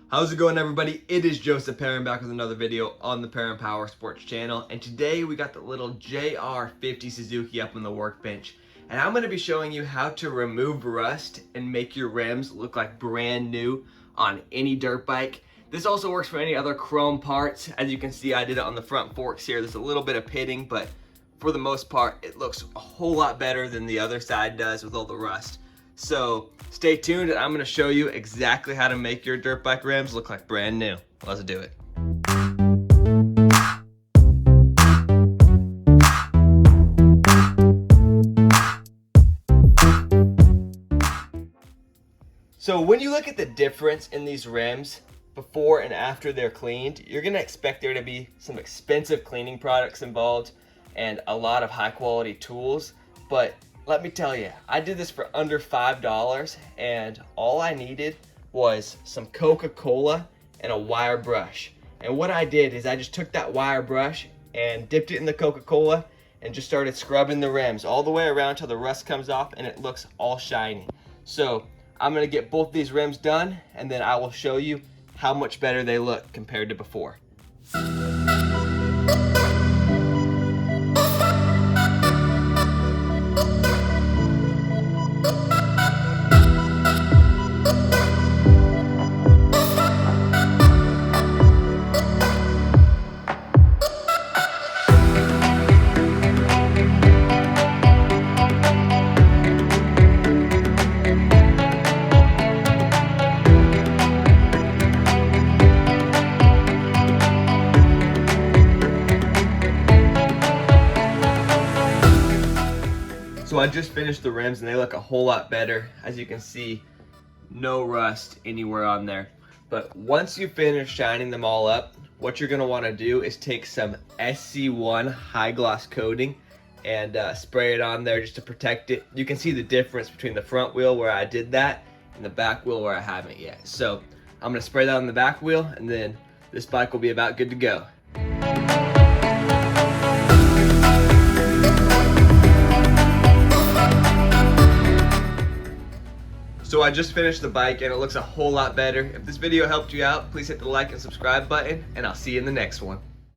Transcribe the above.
How's it going, everybody? It is Joseph Perrin back with another video on the Perrin Power Sports channel, and today we got the little JR50 Suzuki up on the workbench, and I'm going to be showing you how to remove rust and make your rims look like brand new on any dirt bike. This also works for any other chrome parts. As you can see, I did it on the front forks here. There's a little bit of pitting, but for the most part, it looks a whole lot better than the other side does with all the rust. So stay tuned, and I'm going to show you exactly how to make your dirt bike rims look like brand new. Let's do it. So when you look at the difference in these rims before and after they're cleaned, you're going to expect there to be some expensive cleaning products involved and a lot of high quality tools, but let me tell you, I did this for under $5, and all I needed was some Coca-Cola and a wire brush. And what I did is I just took that wire brush and dipped it in the Coca-Cola and just started scrubbing the rims all the way around till the rust comes off and it looks all shiny. So I'm gonna get both these rims done, and then I will show you how much better they look compared to before. So I just finished the rims and they look a whole lot better. As you can see, no rust anywhere on there. But once you finish shining them all up, what you're gonna wanna do is take some SC1 high gloss coating and spray it on there just to protect it. You can see the difference between the front wheel where I did that and the back wheel where I haven't yet. So I'm gonna spray that on the back wheel, and then this bike will be about good to go. So I just finished the bike and it looks a whole lot better. If this video helped you out, please hit the like and subscribe button, and I'll see you in the next one.